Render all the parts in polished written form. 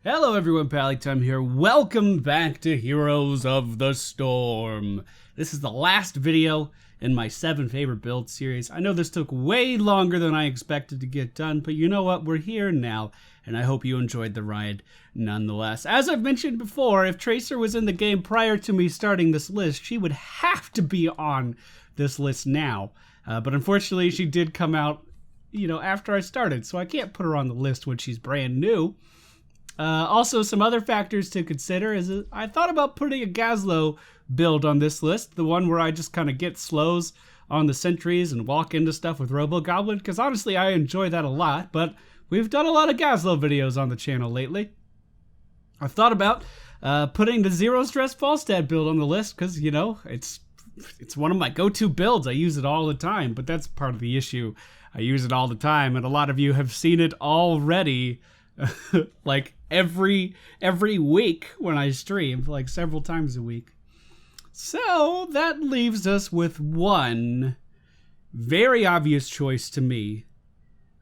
Hello everyone, MFPallytime here. Welcome back to Heroes of the Storm. This is the last video in my 7 favorite builds series. I know this took way longer than I expected to get done, but you know what? We're here now, and I hope you enjoyed the ride nonetheless. As I've mentioned before, if Tracer was in the game prior to me starting this list, she would have to be on this list now. But unfortunately, she did come out, after I started, so I can't put her on the list when she's brand new. Also, some other factors to consider is I thought about putting a Gazlo build on this list, the one where I just kind of get slows on the sentries and walk into stuff with Robo Goblin, because honestly I enjoy that a lot, but we've done a lot of Gazlo videos on the channel lately. I've thought about putting the Zero Stress Falstad build on the list, because, it's one of my go-to builds. I use it all the time, but that's part of the issue. I use it all the time, and a lot of you have seen it already. Like every week when I stream, like several times a week. So that leaves us with one very obvious choice to me.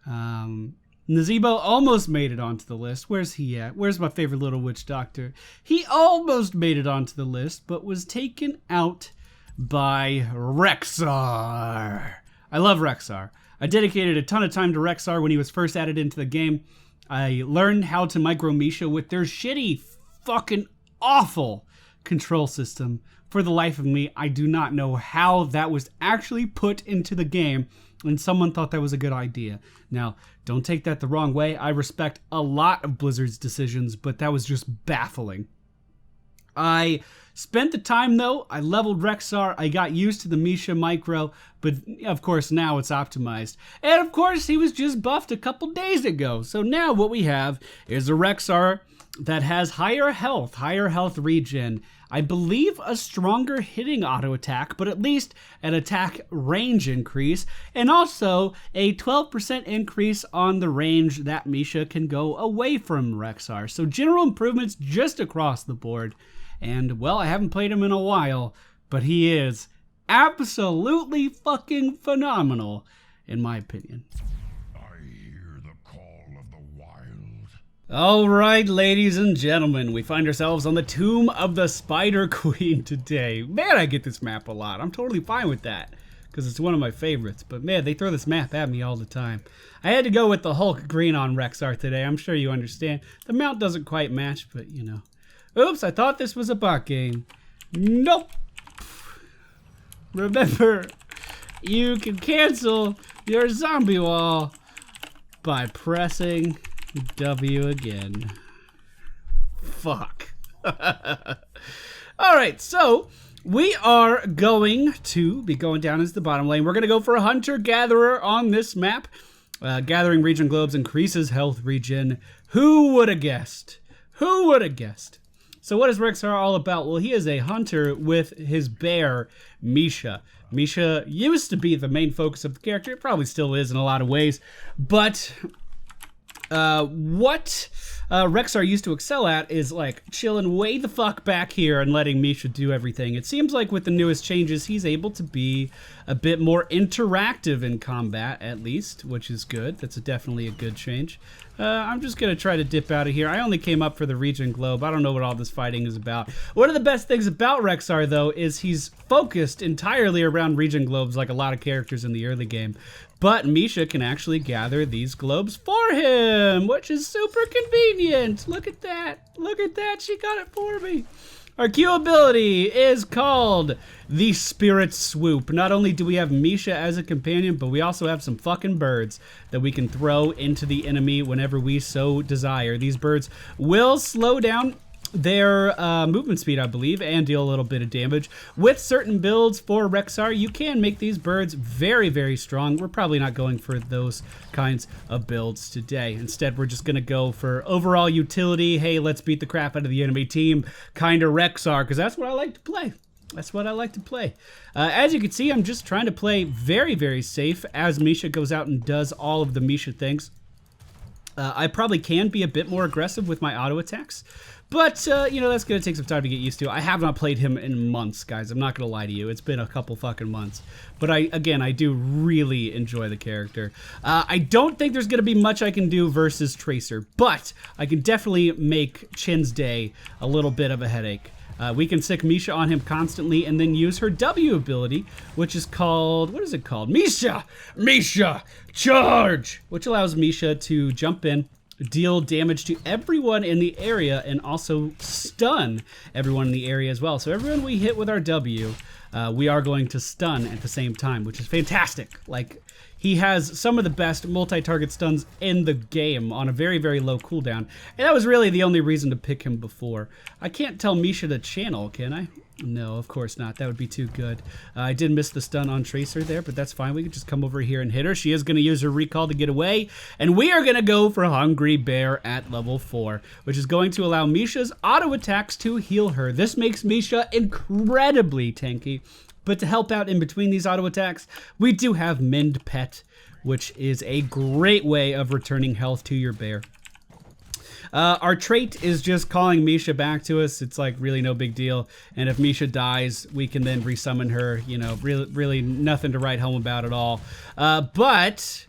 Nazebo almost made it onto the list. Where's he at? Where's my favorite little witch doctor? He almost made it onto the list, but was taken out by Rexxar. I love Rexxar. I dedicated a ton of time to Rexxar when he was first added into the game. I learned how to micro Misha with their shitty, fucking awful control system. For the life of me, I do not know how that was actually put into the game and someone thought that was a good idea. Now, don't take that the wrong way. I respect a lot of Blizzard's decisions, but that was just baffling. I spent the time, though. I leveled Rexxar. I got used to the Misha micro, but of course now it's optimized. And of course he was just buffed a couple days ago. So now what we have is a Rexxar that has higher health regen. I believe a stronger hitting auto attack, but at least an attack range increase, and also a 12% increase on the range that Misha can go away from Rexxar. So general improvements just across the board. And, well, I haven't played him in a while, but he is absolutely fucking phenomenal, in my opinion. I hear the call of the wild. All right, ladies and gentlemen, we find ourselves on the Tomb of the Spider Queen today. Man, I get this map a lot. I'm totally fine with that, because it's one of my favorites. But, man, they throw this map at me all the time. I had to go with the Hulk green on Rexxar today. I'm sure you understand. The mount doesn't quite match, but, Oops, I thought this was a bot game. Nope. Remember, you can cancel your zombie wall by pressing W again. Fuck. Alright, so we are going to be going down as the bottom lane. We're going to go for a hunter-gatherer on this map. Gathering region globes increases health regen. Who would have guessed? Who would have guessed? So what is Rexxar all about? Well, he is a hunter with his bear, Misha. Misha used to be the main focus of the character. It probably still is in a lot of ways. But what Rexxar used to excel at is like chilling way the fuck back here and letting Misha do everything. It seems like with the newest changes, he's able to be a bit more interactive in combat, at least, which is good. That's definitely a good change. I'm just going to try to dip out of here. I only came up for the region globe. I don't know what all this fighting is about. One of the best things about Rexxar, though, is he's focused entirely around region globes like a lot of characters in the early game. But Misha can actually gather these globes for him, which is super convenient. Look at that. Look at that. She got it for me. Our Q ability is called the Spirit Swoop. Not only do we have Misha as a companion, but we also have some fucking birds that we can throw into the enemy whenever we so desire. These birds will slow down their movement speed, I believe, and deal a little bit of damage. With certain builds for Rexxar, you can make these birds very, very strong. We're probably not going for those kinds of builds today. Instead, we're just going to go for overall utility. Hey, let's beat the crap out of the enemy team, kind of Rexxar, because that's what I like to play. That's what I like to play. As you can see, I'm just trying to play very, very safe as Misha goes out and does all of the Misha things. I probably can be a bit more aggressive with my auto attacks, but you know, that's gonna take some time to get used to. I have not played him in months, guys. I'm not gonna lie to you. It's been a couple fucking months, but I do really enjoy the character. I don't think there's gonna be much I can do versus Tracer, but I can definitely make Chin's day a little bit of a headache. We can sick Misha on him constantly and then use her W ability, which is called, what is it called? Misha! Misha! Charge! Which allows Misha to jump in, deal damage to everyone in the area, and also stun everyone in the area as well. So everyone we hit with our W, we are going to stun at the same time, which is fantastic. Like, he has some of the best multi-target stuns in the game on a very, very low cooldown. And that was really the only reason to pick him before. I can't tell Misha to channel, can I? No, of course not. That would be too good. I did miss the stun on Tracer there, but that's fine. We can just come over here and hit her. She is going to use her recall to get away. And we are going to go for Hungry Bear at level 4, which is going to allow Misha's auto attacks to heal her. This makes Misha incredibly tanky. But to help out in between these auto attacks, we do have Mend Pet, which is a great way of returning health to your bear. Our trait is just calling Misha back to us. It's like really no big deal. And if Misha dies, we can then resummon her. You know, really nothing to write home about at all. But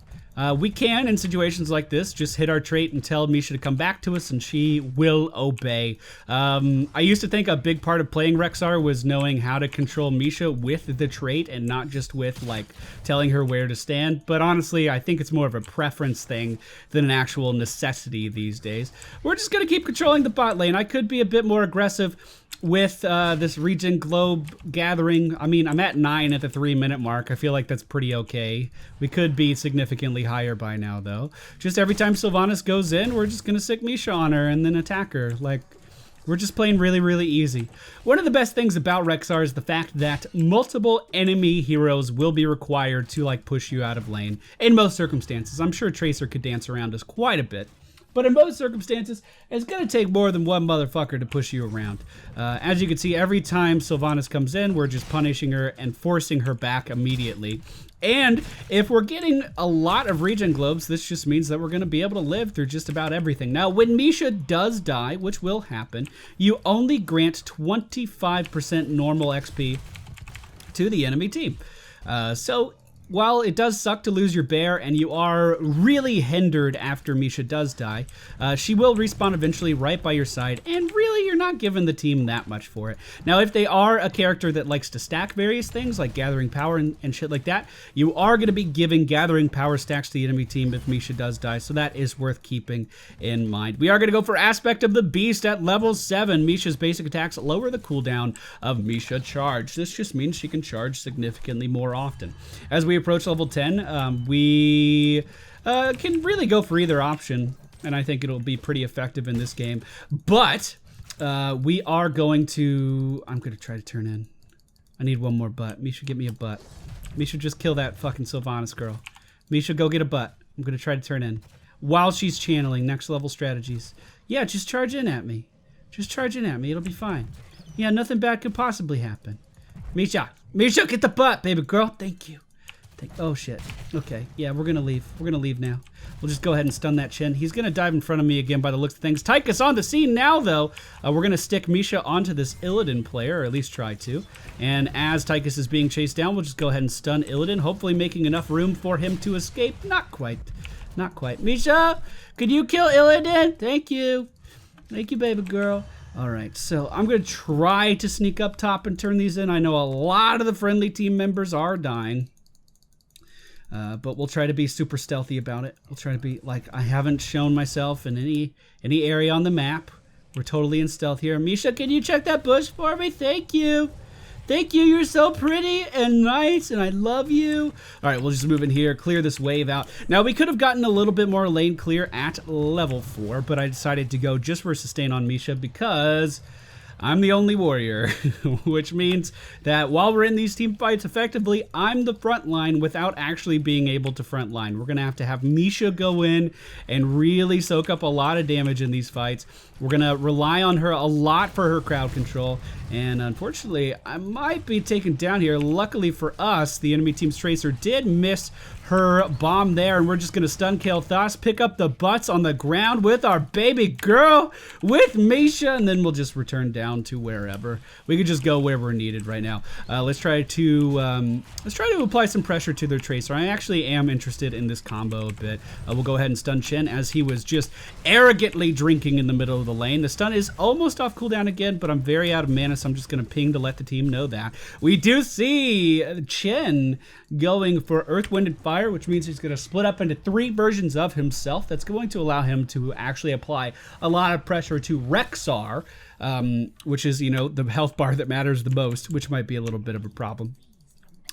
we can, in situations like this, just hit our trait and tell Misha to come back to us, and she will obey. I used to think a big part of playing Rexxar was knowing how to control Misha with the trait and not just with, like, telling her where to stand. But honestly, I think it's more of a preference thing than an actual necessity these days. We're just going to keep controlling the bot lane. I could be a bit more aggressive with this region globe gathering. I mean, I'm at 9 at the 3-minute mark. I feel like that's pretty okay. We could be significantly higher by now, though. Just every time Sylvanas goes in, we're just going to sick Misha on her and then attack her. Like, we're just playing really, really easy. One of the best things about Rexxar is the fact that multiple enemy heroes will be required to, like, push you out of lane in most circumstances. I'm sure Tracer could dance around us quite a bit. But in most circumstances, it's going to take more than one motherfucker to push you around. As you can see, every time Sylvanas comes in, we're just punishing her and forcing her back immediately. And if we're getting a lot of regen globes, this just means that we're going to be able to live through just about everything. Now, when Misha does die, which will happen, you only grant 25% normal XP to the enemy team. So while it does suck to lose your bear and you are really hindered after Misha does die, she will respawn eventually right by your side, and really you're not giving the team that much for it. Now, if they are a character that likes to stack various things like gathering power and shit like that, you are going to be giving gathering power stacks to the enemy team if Misha does die, so that is worth keeping in mind. We are going to go for Aspect of the Beast at level 7. Misha's basic attacks lower the cooldown of Misha Charge. This just means she can charge significantly more often. As we approach level 10, we can really go for either option, and I think it'll be pretty effective in this game. But we are going to... I'm going to try to turn in. I need one more butt. Misha, get me a butt. Misha, just kill that fucking Sylvanas girl. Misha, go get a butt. I'm going to try to turn in. While she's channeling next level strategies. Yeah, just charge in at me. Just charge in at me. It'll be fine. Yeah, nothing bad could possibly happen. Misha, get the butt, baby girl. Thank you. Oh shit. Okay, yeah, we're gonna leave. We're gonna leave now. We'll just go ahead and stun that Chin. He's gonna dive in front of me again by the looks of things. Tychus on the scene now, though. We're gonna stick Misha onto this Illidan player, or at least try to. And as Tychus is being chased down, we'll just go ahead and stun Illidan, hopefully making enough room for him to escape. Not quite. Not quite. Misha, could you kill Illidan? Thank you. Thank you, baby girl. All right, so I'm going to try to sneak up top and turn these in. I know a lot of the friendly team members are dying. But we'll try to be super stealthy about it. We'll try to be like, I haven't shown myself in any area on the map. We're totally in stealth here. Misha, can you check that bush for me? Thank you. Thank you. You're so pretty and nice, and I love you. All right, we'll just move in here, clear this wave out. Now, we could have gotten a little bit more lane clear at level 4, but I decided to go just for sustain on Misha because I'm the only warrior, which means that while we're in these team fights effectively, I'm the front line without actually being able to front line. We're going to have Misha go in and really soak up a lot of damage in these fights. We're going to rely on her a lot for her crowd control, and unfortunately, I might be taken down here. Luckily for us, the enemy team's Tracer did miss her bomb there, and we're just gonna stun kill Thas, pick up the butts on the ground with our baby girl, with Misha, and then we'll just return down to wherever. We could just go where we're needed right now. Let's try to apply some pressure to their Tracer. I actually am interested in this combo a bit. We'll go ahead and stun Chen as he was just arrogantly drinking in the middle of the lane. The stun is almost off cooldown again, but I'm very out of mana, so I'm just gonna ping to let the team know that. We do see Chen going for Earth, Wind, and Fire, which means he's going to split up into 3 versions of himself. That's going to allow him to actually apply a lot of pressure to Rexxar, which is, you know, the health bar that matters the most, which might be a little bit of a problem.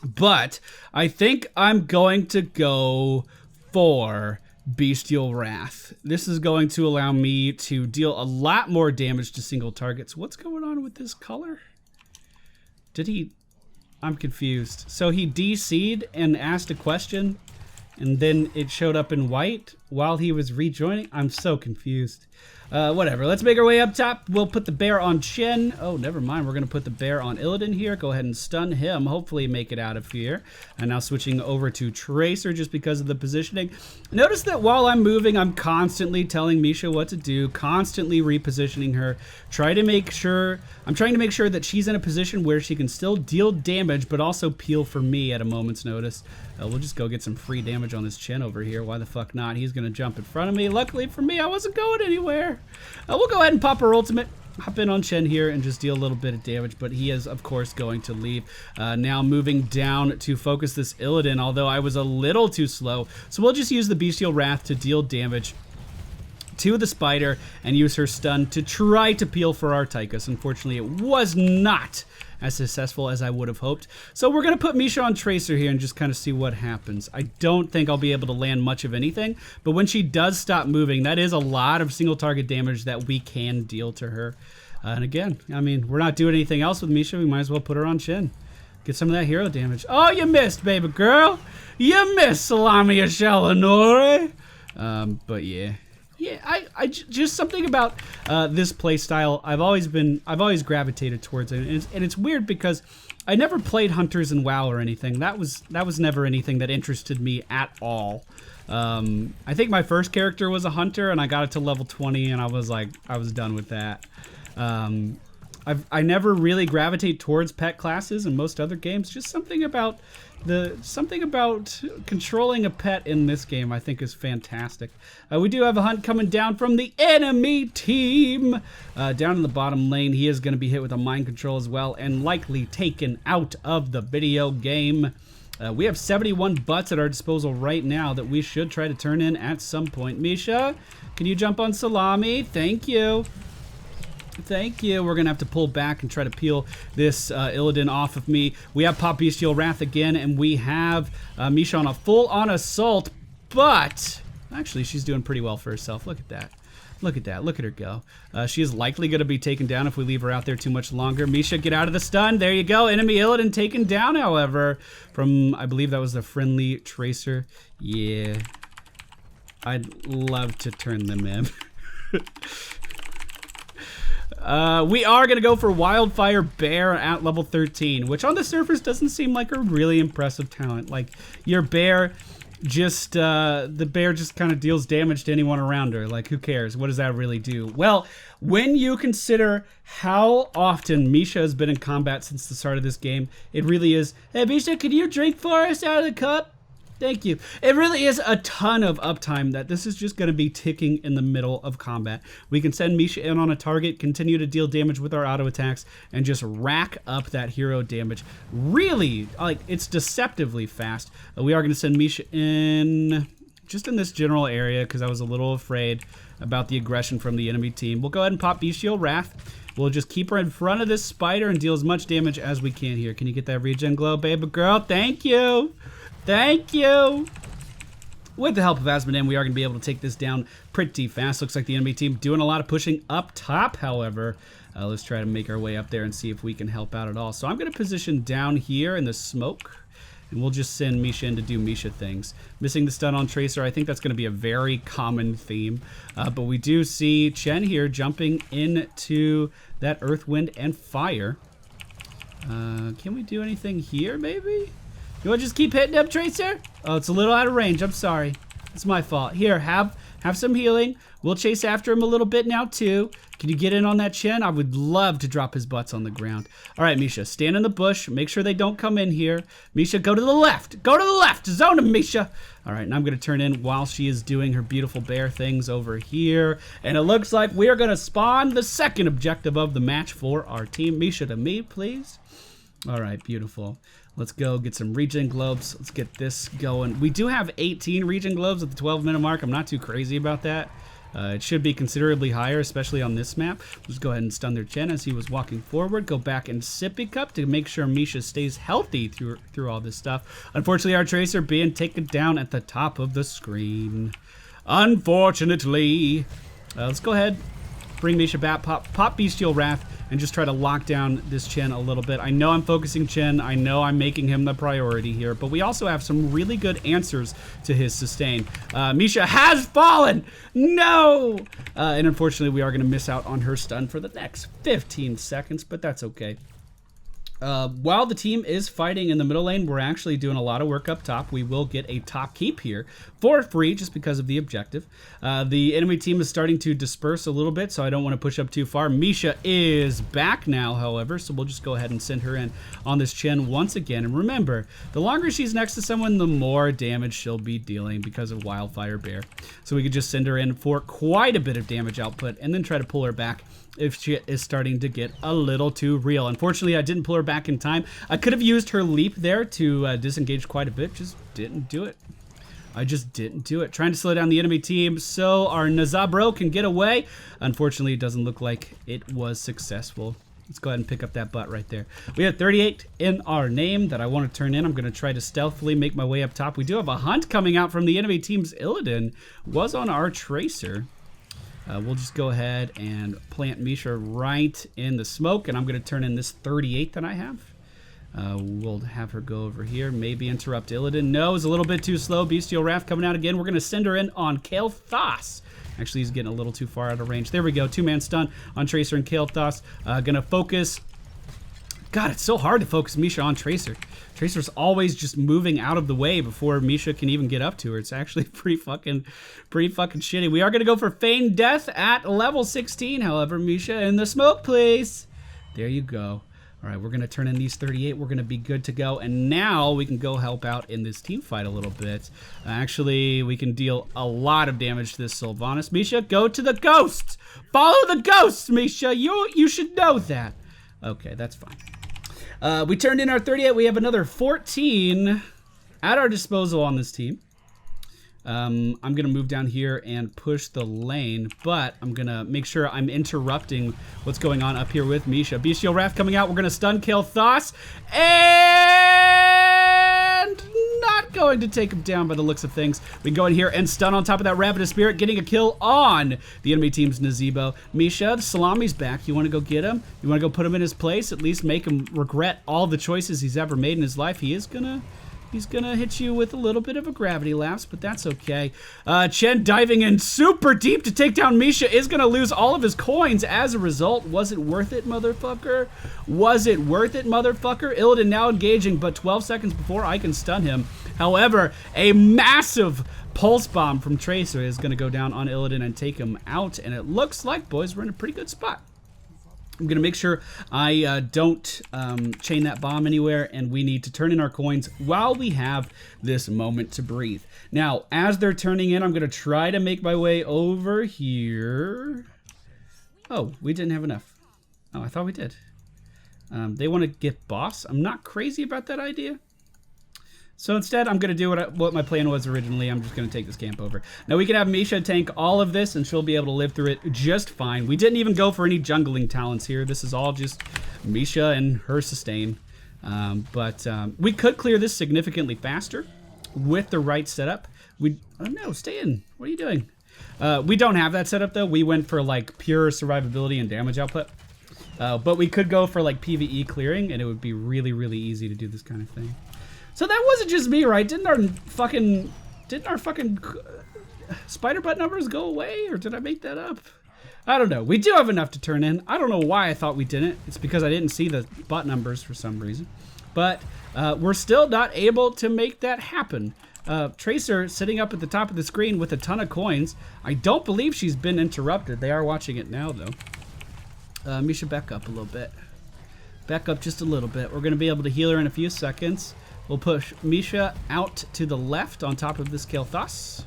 But I think I'm going to go for Bestial Wrath. This is going to allow me to deal a lot more damage to single targets. What's going on with this color? Did he... I'm confused. So he DC'd and asked a question, and then it showed up in white while he was rejoining. I'm so confused. Whatever. Let's make our way up top. We'll put the bear on Chen. Oh, never mind. We're going to put the bear on Illidan here. Go ahead and stun him. Hopefully make it out of here. And now switching over to Tracer just because of the positioning. Notice that while I'm moving, I'm constantly telling Misha what to do, constantly repositioning her. I'm trying to make sure that she's in a position where she can still deal damage, but also peel for me at a moment's notice. We'll just go get some free damage on this Chen over here. Why the fuck not? He's going to jump in front of me. Luckily for me, I wasn't going anywhere. We'll go ahead and pop our ultimate, hop in on Chen here, and just deal a little bit of damage, but he is, of course, going to leave. Now moving down to focus this Illidan, although I was a little too slow. So we'll just use the Bestial Wrath to deal damage to the spider and use her stun to try to peel for our Tychus. Unfortunately, it was not as successful as I would have hoped. So we're going to put Misha on Tracer here and just kind of see what happens. I don't think I'll be able to land much of anything, but when she does stop moving, that is a lot of single target damage that we can deal to her. And again, I mean, we're not doing anything else with Misha. We might as well put her on Chen. Get some of that hero damage. Oh, you missed, baby girl. You missed, Salami Shalanore. But yeah. Yeah, I just something about this play style. I've always gravitated towards it, and it's weird because I never played hunters in WoW or anything. That was never anything that interested me at all. I think my first character was a hunter, and I got it to level 20, and I was done with that. I never really gravitate towards pet classes in most other games. Just something about controlling a pet in this game I think is fantastic. We do have a hunt coming down from the enemy team. Down in the bottom lane, he is going to be hit with a mind control as well and likely taken out of the video game. We have 71 butts at our disposal right now that we should try to turn in at some point. Misha, can you jump on Salami? Thank you. Thank you. We're going to have to pull back and try to peel this Illidan off of me. We have Pop Bestial Wrath again, and we have Misha on a full-on assault, but actually she's doing pretty well for herself. Look at that. Look at that. Look at her go. She is likely going to be taken down if we leave her out there too much longer. Misha, get out of the stun. There you go. Enemy Illidan taken down, however, from, I believe that was the friendly Tracer. Yeah. I'd love to turn them in. We are going to go for Wildfire Bear at level 13, which on the surface doesn't seem like a really impressive talent. Like, your bear just, the bear just kind of deals damage to anyone around her. Like, who cares? What does that really do? Well, when you consider how often Misha has been in combat since the start of this game, it really is, hey, Misha, can you drink for us out of the cup? Thank you. It really is a ton of uptime that this is just going to be ticking in the middle of combat. We can send Misha in on a target, continue to deal damage with our auto attacks, and just rack up that hero damage. Really, like, it's deceptively fast. We are going to send Misha in just in this general area because I was a little afraid about the aggression from the enemy team. We'll go ahead and pop Bestial Wrath. We'll just keep her in front of this spider and deal as much damage as we can here. Can you get that regen glow, baby girl? Thank you. Thank you. With the help of Asmodee, we are going to be able to take this down pretty fast. Looks like the enemy team doing a lot of pushing up top, however. Let's try to make our way up there and see if we can help out at all. So I'm going to position down here in the smoke, and we'll just send Misha in to do Misha things. Missing the stun on Tracer, I think that's going to be a very common theme. But we do see Chen here jumping into that Earth, Wind, and Fire. Can we do anything here, maybe? You want to just keep hitting him, Tracer? Oh, it's a little out of range. I'm sorry. It's my fault. Here, have some healing. We'll chase after him a little bit now, too. Can you get in on that chin? I would love to drop his butts on the ground. All right, Misha, stand in the bush. Make sure they don't come in here. Misha, go to the left. Go to the left. Zone him, Misha. All right, and I'm going to turn in while she is doing her beautiful bear things over here. And it looks like we are going to spawn the second objective of the match for our team. Misha, to me, please. All right, beautiful. Let's go get some regen globes. Let's get this going. We do have 18 regen globes at the 12-minute mark. I'm not too crazy about that. It should be considerably higher, especially on this map. Let's go ahead and stun their chin as he was walking forward. Go back and sippy cup to make sure Misha stays healthy through all this stuff. Unfortunately, our Tracer being taken down at the top of the screen. Unfortunately. Let's go ahead, bring Misha back, pop Bestial Wrath, and just try to lock down this Chen a little bit. I know I'm focusing Chen. I know I'm making him the priority here, but we also have some really good answers to his sustain. Misha has fallen! No! And unfortunately, we are going to miss out on her stun for the next 15 seconds, but that's okay. While the team is fighting in the middle lane, we're actually doing a lot of work up top. We will get a top keep here for free just because of the objective. The enemy team is starting to disperse a little bit, so I don't want to push up too far. Misha is back now, however, so we'll just go ahead and send her in on this Chen once again. And remember, the longer she's next to someone, the more damage she'll be dealing because of Wildfire Bear. So we could just send her in for quite a bit of damage output and then try to pull her back if she is starting to get a little too real. Unfortunately, I didn't pull her back in time. I could have used her leap there to disengage quite a bit. Just didn't do it. I just didn't do it. Trying to slow down the enemy team so our Nazabro can get away. Unfortunately, it doesn't look like it was successful. Let's go ahead and pick up that butt right there. We have 38 in our name that I want to turn in. I'm going to try to stealthily make my way up top. We do have a hunt coming out from the enemy team's Illidan. Was on our Tracer. We'll just go ahead and plant Misha right in the smoke, and I'm going to turn in this 38 that I have. We'll have her go over here, maybe interrupt Illidan. No, it's a little bit too slow. Bestial Wrath coming out again. We're going to send her in on Kael'thas. Actually, he's getting a little too far out of range. There we go. Two-man stun on Tracer and Kael'thas. Going to focus. God, it's so hard to focus Misha on Tracer. Tracer's always just moving out of the way before Misha can even get up to her. It's actually pretty fucking shitty. We are going to go for Feigned Death at level 16. However, Misha in the smoke, please. There you go. All right, we're going to turn in these 38. We're going to be good to go. And now we can go help out in this team fight a little bit. Actually, we can deal a lot of damage to this Sylvanas. Misha, go to the ghosts. Follow the ghosts, Misha. You should know that. Okay, that's fine. We turned in our 38. We have another 14 at our disposal on this team. I'm going to move down here and push the lane, but I'm going to make sure I'm interrupting what's going on up here with Misha. Bestial Wrath coming out. We're going to stun Kael'thas, and not going to take him down by the looks of things. We can go in here and stun on top of that Ravenous Spirit, getting a kill on the enemy team's Nazebo. Misha, the Salami's back. You want to go get him? You want to go put him in his place? At least make him regret all the choices he's ever made in his life. He's gonna hit you with a little bit of a gravity lapse, but that's okay. Chen diving in super deep to take down Misha is gonna lose all of his coins as a result. Was it worth it, motherfucker? Was it worth it, motherfucker? Illidan now engaging, but 12 seconds before I can stun him. However, a massive pulse bomb from Tracer is gonna go down on Illidan and take him out, and it looks like, boys, we're in a pretty good spot. I'm going to make sure I don't chain that bomb anywhere, and we need to turn in our coins while we have this moment to breathe. Now, as they're turning in, I'm going to try to make my way over here. Oh, we didn't have enough. Oh, I thought we did. They want to get boss. I'm not crazy about that idea. So instead, I'm going to do what my plan was originally. I'm just going to take this camp over. Now, we can have Misha tank all of this, and she'll be able to live through it just fine. We didn't even go for any jungling talents here. This is all just Misha and her sustain. But we could clear this significantly faster with the right setup. Oh, no, stay in. What are you doing? We don't have that setup, though. We went for, like, pure survivability and damage output. But we could go for, like, PvE clearing, and it would be really, really easy to do this kind of thing. So that wasn't just me, right? Didn't our fucking spider butt numbers go away, or did I make that up? I don't know. We do have enough to turn in. I don't know why I thought we didn't. It's because I didn't see the butt numbers for some reason. but we're still not able to make that happen. Tracer sitting up at the top of the screen with a ton of coins. I don't believe she's been interrupted. They are watching it now, though. Misha, back up a little bit. Back up just a little bit. We're going to be able to heal her in a few seconds. We'll push Misha out to the left on top of this Kael'thas.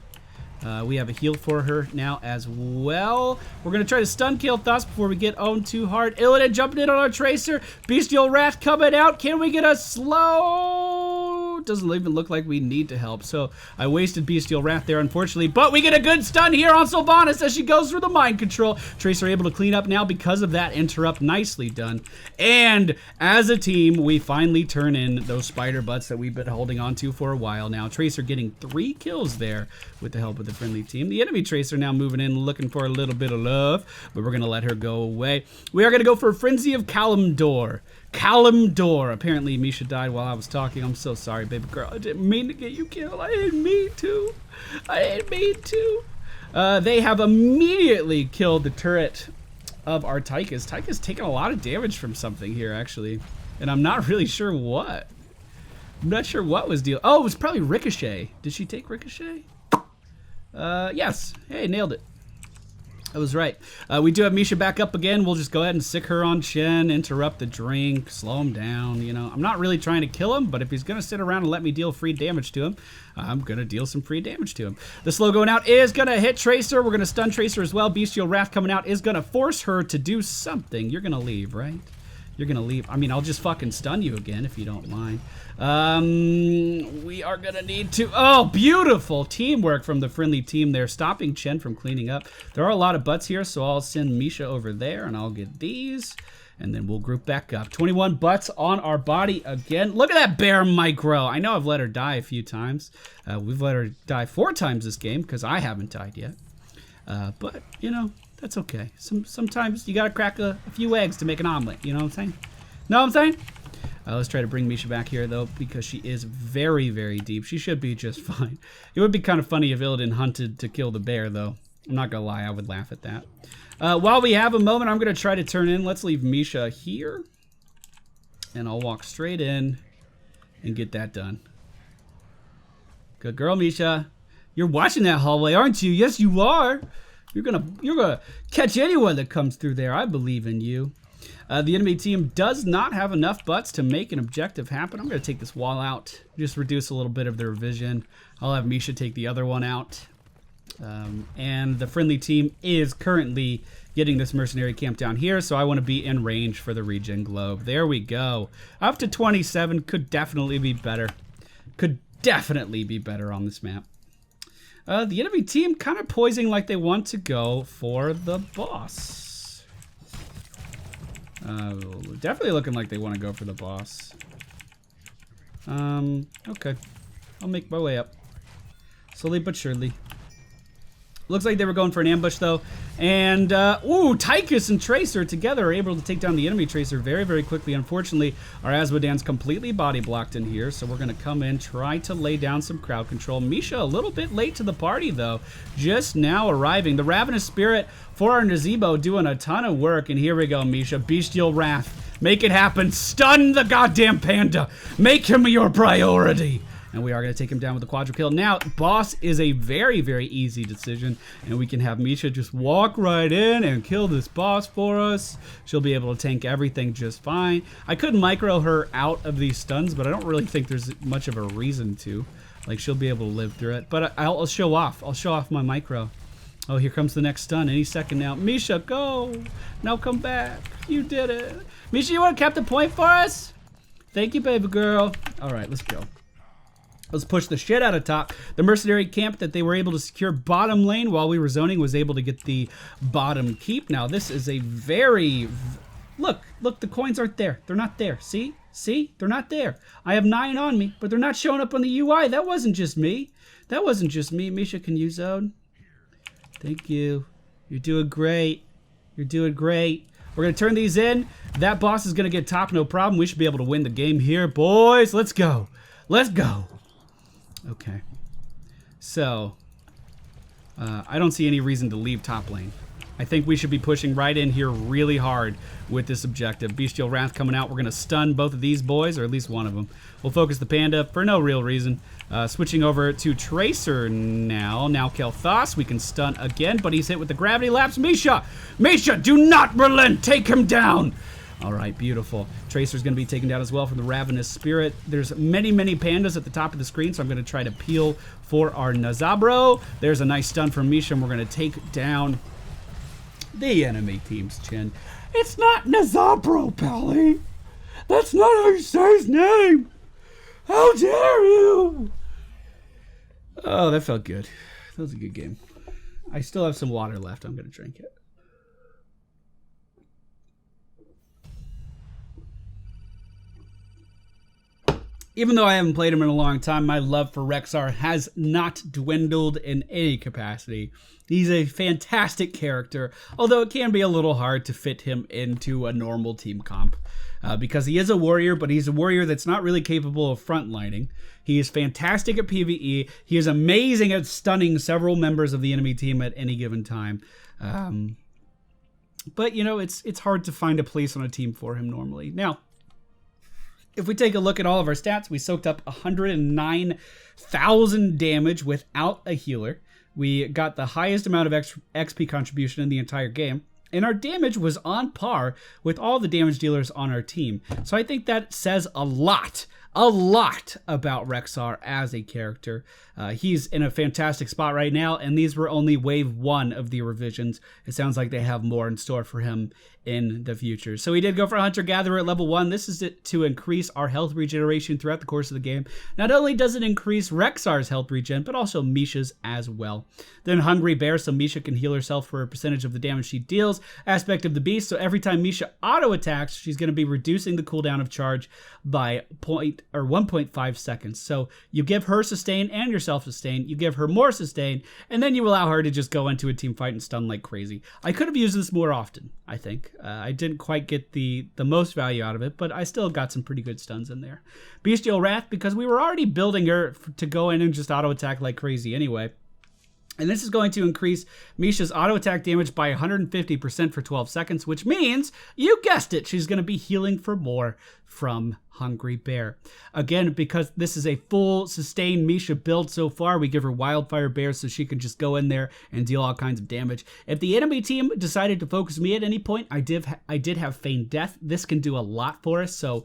We have a heal for her now as well. We're going to try to stun Kael'thas before we get owned too hard. Illidan jumping in on our Tracer. Bestial Wrath coming out. Can we get a slow? Doesn't even look like we need to help. So I wasted Bestial Wrath there, unfortunately. But we get a good stun here on Sylvanas as she goes through the mind control. Tracer able to clean up now because of that interrupt. Nicely done. And as a team, we finally turn in those spider butts that we've been holding on to for a while now. Tracer getting 3 kills there with the help of the friendly team. The enemy Tracer now moving in, looking for a little bit of love, but we're going to let her go away. We are going to go for a Frenzy of Kalimdor. Kalimdor. Apparently, Misha died while I was talking. I'm so sorry, baby girl. I didn't mean to get you killed. I didn't mean to. I didn't mean to. They have immediately killed the turret of our Tychus. Tychus taking a lot of damage from something here, actually, and I'm not really sure what. I'm not sure what was deal. Oh, it was probably Ricochet. Did she take Ricochet? Yes. Hey, nailed it. I was right. We do have Misha back up again. We'll just go ahead and sick her on Shen, interrupt the drink, slow him down. You know, I'm not really trying to kill him, but if he's going to sit around and let me deal free damage to him, I'm going to deal some free damage to him. The slow going out is going to hit Tracer. We're going to stun Tracer as well. Bestial Wrath coming out is going to force her to do something. You're going to leave, right? You're going to leave. I mean, I'll just fucking stun you again if you don't mind. We are going to need to... Oh, beautiful teamwork from the friendly team there, stopping Chen from cleaning up. There are a lot of butts here, so I'll send Misha over there, and I'll get these, and then we'll group back up. 21 butts on our body again. Look at that bear micro. I know I've let her die a few times. We've let her die 4 times this game, because I haven't died yet. But, you know... That's okay. Sometimes you gotta crack a few eggs to make an omelet. You know what I'm saying? Know what I'm saying? Let's try to bring Misha back here, though, because she is very, very deep. She should be just fine. It would be kind of funny if Illidan hunted to kill the bear, though. I'm not gonna lie, I would laugh at that. While we have a moment, I'm gonna try to turn in. Let's leave Misha here. And I'll walk straight in and get that done. Good girl, Misha. You're watching that hallway, aren't you? Yes, you are. You're gonna catch anyone that comes through there. I believe in you. The enemy team does not have enough butts to make an objective happen. I'm gonna take this wall out, just reduce a little bit of their vision. I'll have Misha take the other one out. And the friendly team is currently getting this mercenary camp down here, so I want to be in range for the regen globe. There we go. Up to 27 could definitely be better. Could definitely be better on this map. The enemy team kind of poising like they want to go for the boss. Definitely looking like they want to go for the boss. Okay. I'll make my way up. Slowly but surely. Looks like they were going for an ambush, though. And, ooh, Tychus and Tracer together are able to take down the enemy Tracer very, very quickly. Unfortunately, our Azmodan's completely body blocked in here, so we're going to come in, try to lay down some crowd control. Misha a little bit late to the party, though. Just now arriving. The Ravenous Spirit for our Nazebo doing a ton of work. And here we go, Misha. Bestial Wrath. Make it happen. Stun the goddamn panda. Make him your priority. And we are going to take him down with a quadra kill. Now, boss is a very, very easy decision. And we can have Misha just walk right in and kill this boss for us. She'll be able to tank everything just fine. I could micro her out of these stuns, but I don't really think there's much of a reason to. Like, she'll be able to live through it. But I'll show off. I'll show off my micro. Oh, here comes the next stun any second now. Misha, go. Now come back. You did it. Misha, you want to cap the point for us? Thank you, baby girl. All right, let's go. Let's push the shit out of top. The mercenary camp that they were able to secure bottom lane while we were zoning was able to get the bottom keep. Now, this is a very... Look, the coins aren't there. They're not there. See? See? They're not there. I have 9 on me, but they're not showing up on the UI. That wasn't just me. That wasn't just me. Misha, can you zone? Thank you. You're doing great. You're doing great. We're going to turn these in. That boss is going to get top, no problem. We should be able to win the game here. Boys, let's go. Let's go. Okay, so I don't see any reason to leave top lane. I think we should be pushing right in here really hard with this objective. Bestial Wrath coming out. We're going to stun both of these boys, or at least one of them. We'll focus the Panda for no real reason. Switching over to Tracer now. Now Kel'Thas. We can stun again, but he's hit with the Gravity Lapse. Misha! Misha, do not relent! Take him down! All right, beautiful. Tracer's going to be taken down as well from the Ravenous Spirit. There's many, many pandas at the top of the screen, so I'm going to try to peel for our Nazabro. There's a nice stun from Misha, and we're going to take down the enemy team's Chin. It's not Nazabro, Pally. That's not how you say his name. How dare you? Oh, that felt good. That was a good game. I still have some water left. I'm going to drink it. Even though I haven't played him in a long time, my love for Rexxar has not dwindled in any capacity. He's a fantastic character, although it can be a little hard to fit him into a normal team comp. Because he is a warrior, but he's a warrior that's not really capable of frontlining. He is fantastic at PvE. He is amazing at stunning several members of the enemy team at any given time. But, you know, it's hard to find a place on a team for him normally. Now, if we take a look at all of our stats, we soaked up 109,000 damage without a healer. We got the highest amount of XP contribution in the entire game. And our damage was on par with all the damage dealers on our team. So I think that says a lot about Rexxar as a character. He's in a fantastic spot right now, and these were only wave 1 of the revisions. It sounds like they have more in store for him in the future. So we did go for Hunter-Gatherer at level 1. This is to increase our health regeneration throughout the course of the game. Not only does it increase Rexxar's health regen, but also Misha's as well. Then Hungry Bear, so Misha can heal herself for a percentage of the damage she deals. Aspect of the Beast, so every time Misha auto-attacks, she's going to be reducing the cooldown of charge by 1.5 seconds. So you give her sustain and yourself sustain, you give her more sustain, and then you allow her to just go into a team fight and stun like crazy. I could have used this more often, I think. I didn't quite get the most value out of it, but I still got some pretty good stuns in there. Bestial Wrath, because we were already building her to go in and just auto-attack like crazy anyway. And this is going to increase Misha's auto-attack damage by 150% for 12 seconds, which means, you guessed it, she's going to be healing for more from Hungry Bear. Again, because this is a full sustained Misha build so far, we give her Wildfire Bear so she can just go in there and deal all kinds of damage. If the enemy team decided to focus me at any point, I did have Feign Death. This can do a lot for us, so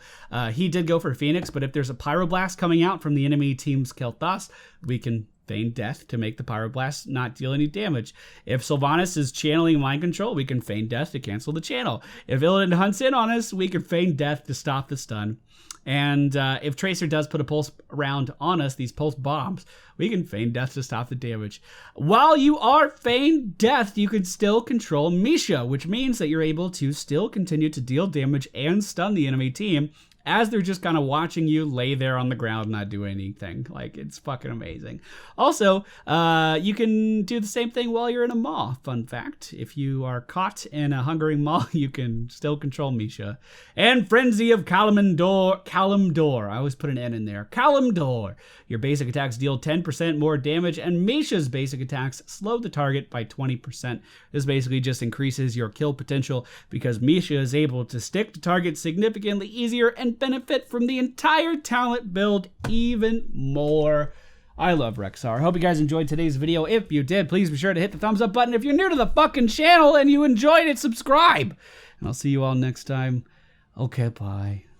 he did go for Phoenix, but if there's a Pyroblast coming out from the enemy team's Kel'Thas, we can Feign Death to make the Pyroblast not deal any damage. If Sylvanas is channeling Mind Control, we can Feign Death to cancel the channel. If Illidan hunts in on us, we can Feign Death to stop the stun. And if Tracer does put a pulse round on us, these pulse bombs, we can Feign Death to stop the damage. While you are Feign Death, you can still control Misha, which means that you're able to still continue to deal damage and stun the enemy team as they're just kind of watching you lay there on the ground and not do anything. Like, it's fucking amazing. Also, you can do the same thing while you're in a maw. Fun fact, if you are caught in a hungering maw, you can still control Misha. And Frenzy of Kalimdor. I always put an N in there. Kalimdor. Your basic attacks deal 10% more damage, and Misha's basic attacks slow the target by 20%. This basically just increases your kill potential because Misha is able to stick to targets significantly easier and benefit from the entire talent build even more. I love Rexxar. I hope you guys enjoyed today's video. If you did, please be sure to hit the thumbs up button. If you're new to the fucking channel and you enjoyed it, subscribe. And I'll see you all next time. Okay, bye.